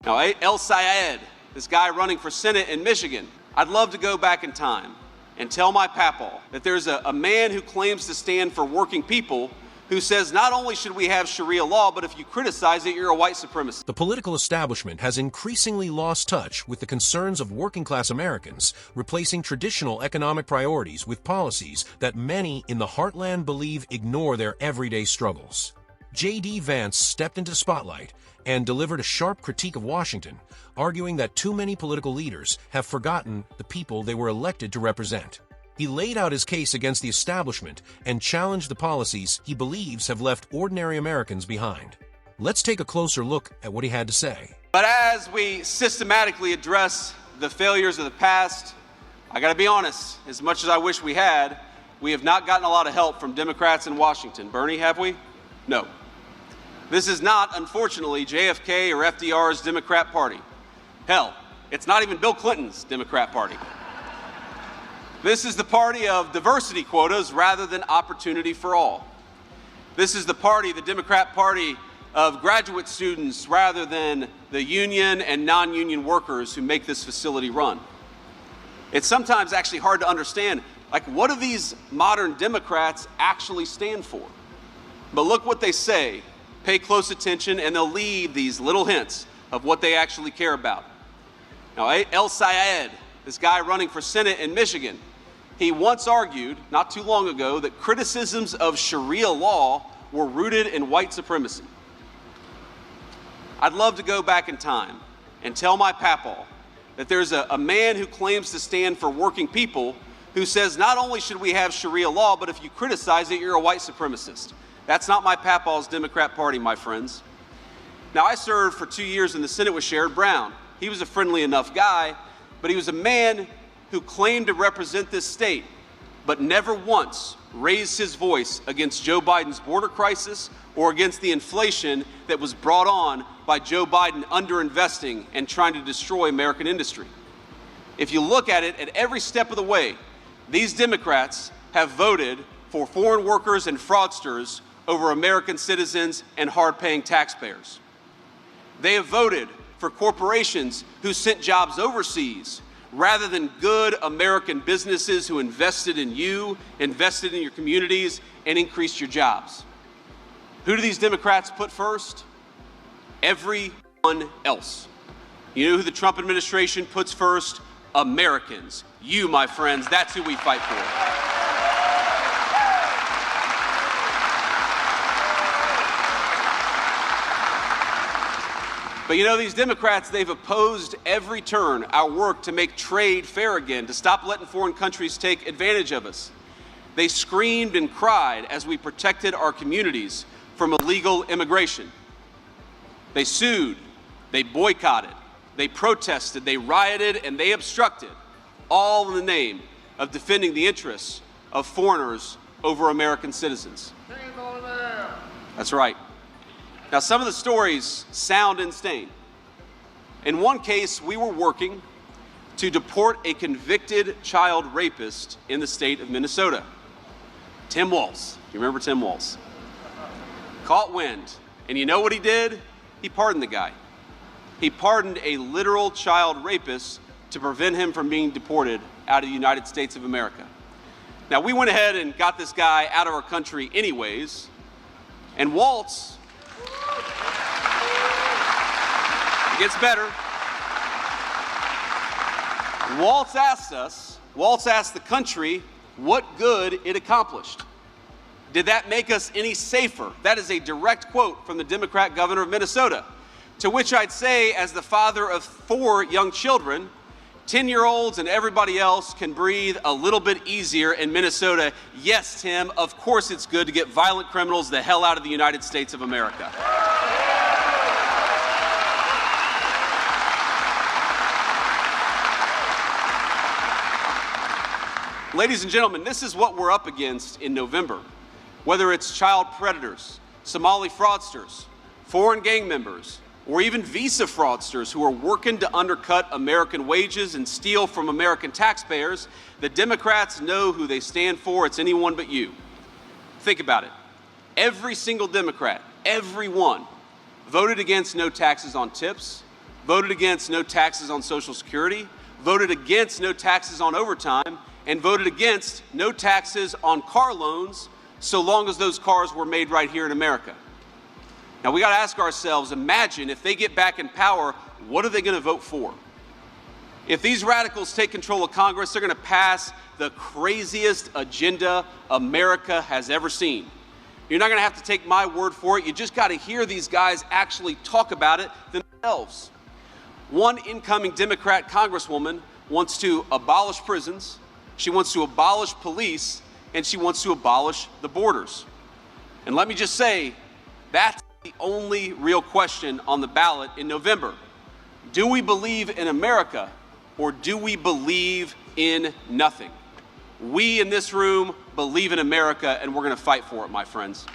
Now, El Sayed, this guy running for Senate in Michigan, I'd love to go back in time and tell my papaw that there's a man who claims to stand for working people who says not only should we have Sharia law, but if you criticize it, you're a white supremacist. The political establishment has increasingly lost touch with the concerns of working-class Americans, replacing traditional economic priorities with policies that many in the heartland believe ignore their everyday struggles. J.D. Vance stepped into spotlight and delivered a sharp critique of Washington, arguing that too many political leaders have forgotten the people they were elected to represent. He laid out his case against the establishment and challenged the policies he believes have left ordinary Americans behind. Let's take a closer look at what he had to say. But as we systematically address the failures of the past, I gotta be honest, as much as I wish we have not gotten a lot of help from Democrats in Washington. Bernie, have we? No. This is not, unfortunately, JFK or FDR's Democrat Party. Hell, it's not even Bill Clinton's Democrat Party. This is the party of diversity quotas rather than opportunity for all. This is the party, the Democrat Party, of graduate students rather than the union and non-union workers who make this facility run. It's sometimes actually hard to understand, like, what do these modern Democrats actually stand for? But look what they say. Pay close attention, and they'll leave these little hints of what they actually care about. Now, El Sayed, this guy running for Senate in Michigan, he once argued, not too long ago, that criticisms of Sharia law were rooted in white supremacy. I'd love to go back in time and tell my papaw that there's a man who claims to stand for working people who says not only should we have Sharia law, but if you criticize it, you're a white supremacist. That's not my papaw's Democrat Party, my friends. Now, I served for 2 years in the Senate with Sherrod Brown. He was a friendly enough guy, but he was a man who claimed to represent this state, but never once raised his voice against Joe Biden's border crisis or against the inflation that was brought on by Joe Biden underinvesting and trying to destroy American industry. If you look at it, at every step of the way, these Democrats have voted for foreign workers and fraudsters over American citizens and hard-paying taxpayers. They have voted for corporations who sent jobs overseas rather than good American businesses who invested in you, invested in your communities, and increased your jobs. Who do these Democrats put first? Everyone else. You know who the Trump administration puts first? Americans. You, my friends, that's who we fight for. But you know, these Democrats, they've opposed every turn our work to make trade fair again, to stop letting foreign countries take advantage of us. They screamed and cried as we protected our communities from illegal immigration. They sued, they boycotted, they protested, they rioted, and they obstructed, all in the name of defending the interests of foreigners over American citizens. That's right. Now, some of the stories sound insane. In one case, we were working to deport a convicted child rapist in the state of Minnesota. Tim Walz. You remember Tim Walz? Caught wind. And you know what he did? He pardoned the guy. He pardoned a literal child rapist to prevent him from being deported out of the United States of America. Now, we went ahead and got this guy out of our country anyways, and Walz, it gets better. Walz asked the country what good it accomplished. Did that make us any safer? That is a direct quote from the Democrat governor of Minnesota. To which I'd say, as the father of 4 young children, 10-year-olds and everybody else can breathe a little bit easier in Minnesota. Yes, Tim, of course it's good to get violent criminals the hell out of the United States of America. Ladies and gentlemen, this is what we're up against in November. Whether it's child predators, Somali fraudsters, foreign gang members, or even visa fraudsters who are working to undercut American wages and steal from American taxpayers, the Democrats know who they stand for. It's anyone but you. Think about it. Every single Democrat, every one, voted against no taxes on tips, voted against no taxes on Social Security, voted against no taxes on overtime, and voted against no taxes on car loans so long as those cars were made right here in America. Now we got to ask ourselves, imagine if they get back in power, what are they going to vote for? If these radicals take control of Congress, they're going to pass the craziest agenda America has ever seen. You're not going to have to take my word for it. You just got to hear these guys actually talk about it themselves. One incoming Democrat congresswoman wants to abolish prisons, she wants to abolish police, and she wants to abolish the borders. And let me just say, that's the only real question on the ballot in November. Do we believe in America, or do we believe in nothing? We in this room believe in America, and we're going to fight for it, my friends.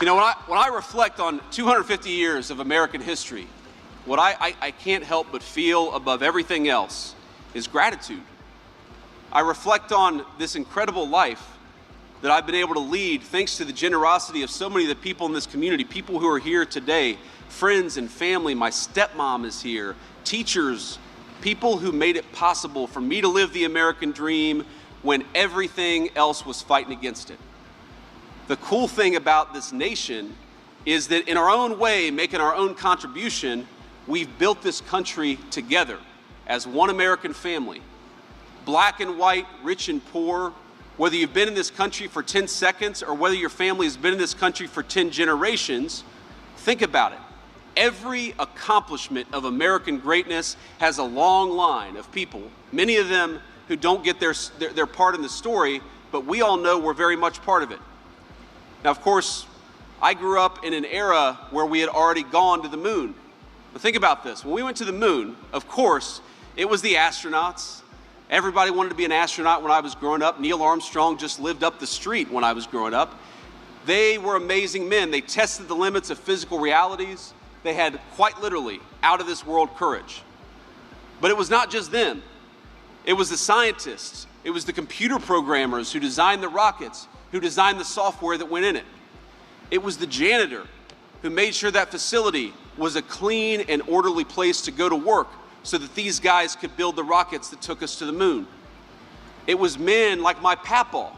You know, when I reflect on 250 years of American history, what I can't help but feel above everything else is gratitude. I reflect on this incredible life that I've been able to lead thanks to the generosity of so many of the people in this community, people who are here today, friends and family. My stepmom is here, teachers, people who made it possible for me to live the American dream when everything else was fighting against it. The cool thing about this nation is that in our own way, making our own contribution, we've built this country together as one American family. Black and white, rich and poor, whether you've been in this country for 10 seconds or whether your family has been in this country for 10 generations, think about it. Every accomplishment of American greatness has a long line of people, many of them who don't get their part in the story, but we all know we're very much part of it. Now, of course, I grew up in an era where we had already gone to the moon. But think about this. When we went to the moon, of course, it was the astronauts. Everybody wanted to be an astronaut when I was growing up. Neil Armstrong just lived up the street when I was growing up. They were amazing men. They tested the limits of physical realities. They had quite literally out-of-this-world courage. But it was not just them. It was the scientists. It was the computer programmers who designed the rockets, who designed the software that went in it. It was the janitor who made sure that facility was a clean and orderly place to go to work so that these guys could build the rockets that took us to the moon. It was men like my papa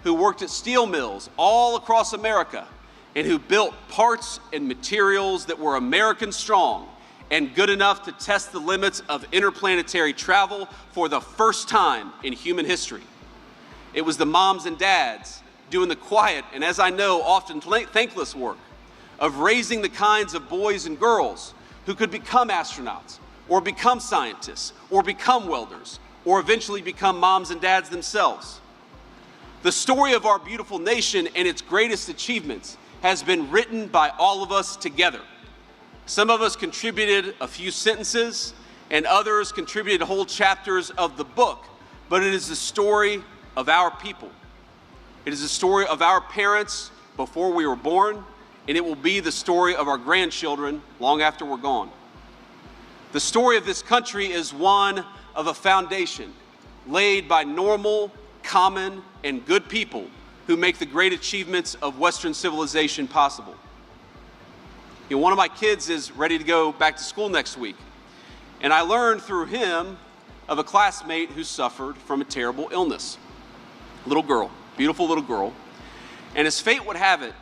who worked at steel mills all across America and who built parts and materials that were American strong and good enough to test the limits of interplanetary travel for the first time in human history. It was the moms and dads doing the quiet and, as I know, often thankless work of raising the kinds of boys and girls who could become astronauts or become scientists or become welders or eventually become moms and dads themselves. The story of our beautiful nation and its greatest achievements has been written by all of us together. Some of us contributed a few sentences and others contributed whole chapters of the book, but it is the story of our people. It is the story of our parents before we were born, and it will be the story of our grandchildren long after we're gone. The story of this country is one of a foundation laid by normal, common, and good people who make the great achievements of Western civilization possible. You know, one of my kids is ready to go back to school next week, and I learned through him of a classmate who suffered from a terrible illness. Little girl, beautiful little girl. And as fate would have it,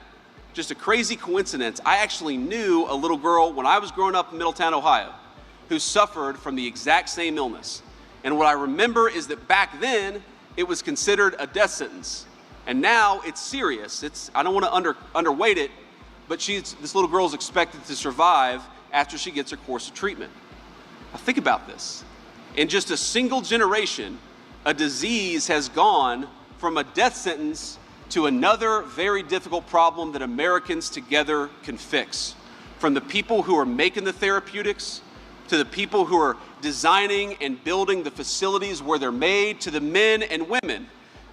just a crazy coincidence, I actually knew a little girl when I was growing up in Middletown, Ohio, who suffered from the exact same illness. And what I remember is that back then, it was considered a death sentence. And now it's serious. I don't want to underweight it, but this little girl is expected to survive after she gets her course of treatment. Now think about this. In just a single generation, a disease has gone from a death sentence to another very difficult problem that Americans together can fix. From the people who are making the therapeutics, to the people who are designing and building the facilities where they're made, to the men and women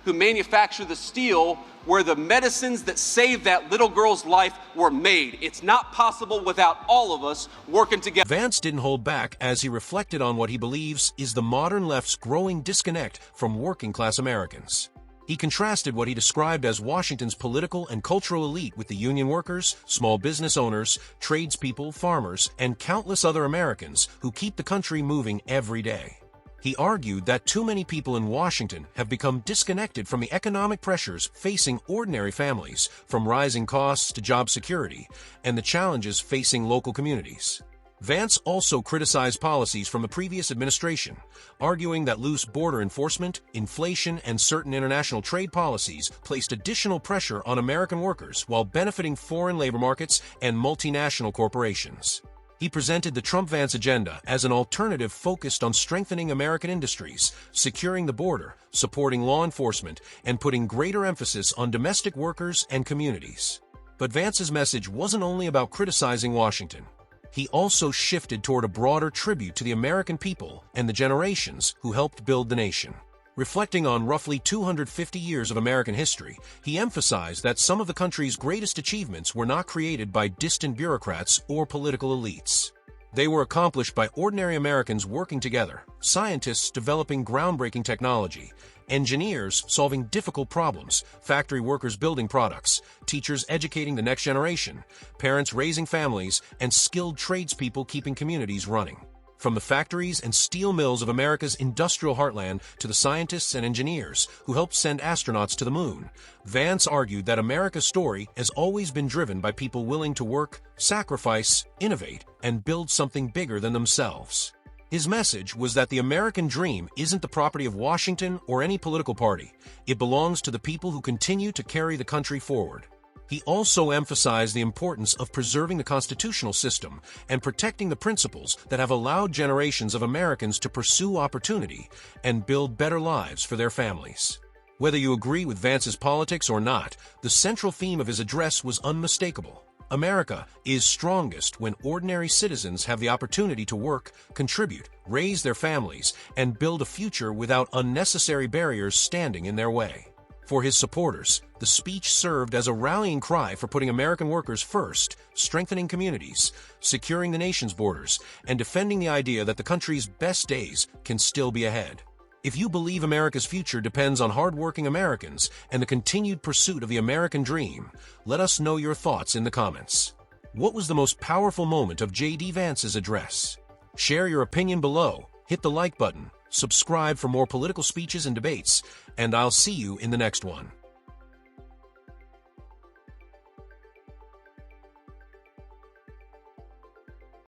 who manufacture the steel where the medicines that saved that little girl's life were made. It's not possible without all of us working together. Vance didn't hold back as he reflected on what he believes is the modern left's growing disconnect from working-class Americans. He contrasted what he described as Washington's political and cultural elite with the union workers, small business owners, tradespeople, farmers, and countless other Americans who keep the country moving every day. He argued that too many people in Washington have become disconnected from the economic pressures facing ordinary families, from rising costs to job security, and the challenges facing local communities. Vance also criticized policies from the previous administration, arguing that loose border enforcement, inflation, and certain international trade policies placed additional pressure on American workers while benefiting foreign labor markets and multinational corporations. He presented the Trump-Vance agenda as an alternative focused on strengthening American industries, securing the border, supporting law enforcement, and putting greater emphasis on domestic workers and communities. But Vance's message wasn't only about criticizing Washington. He also shifted toward a broader tribute to the American people and the generations who helped build the nation. Reflecting on roughly 250 years of American history, he emphasized that some of the country's greatest achievements were not created by distant bureaucrats or political elites. They were accomplished by ordinary Americans working together, scientists developing groundbreaking technology, engineers solving difficult problems, factory workers building products, teachers educating the next generation, parents raising families, and skilled tradespeople keeping communities running. From the factories and steel mills of America's industrial heartland to the scientists and engineers who helped send astronauts to the moon, Vance argued that America's story has always been driven by people willing to work, sacrifice, innovate, and build something bigger than themselves. His message was that the American dream isn't the property of Washington or any political party. It belongs to the people who continue to carry the country forward. He also emphasized the importance of preserving the constitutional system and protecting the principles that have allowed generations of Americans to pursue opportunity and build better lives for their families. Whether you agree with Vance's politics or not, the central theme of his address was unmistakable. America is strongest when ordinary citizens have the opportunity to work, contribute, raise their families, and build a future without unnecessary barriers standing in their way. For his supporters, the speech served as a rallying cry for putting American workers first, strengthening communities, securing the nation's borders, and defending the idea that the country's best days can still be ahead. If you believe America's future depends on hardworking Americans and the continued pursuit of the American dream, let us know your thoughts in the comments. What was the most powerful moment of J.D. Vance's address? Share your opinion below, hit the like button, subscribe for more political speeches and debates, and I'll see you in the next one.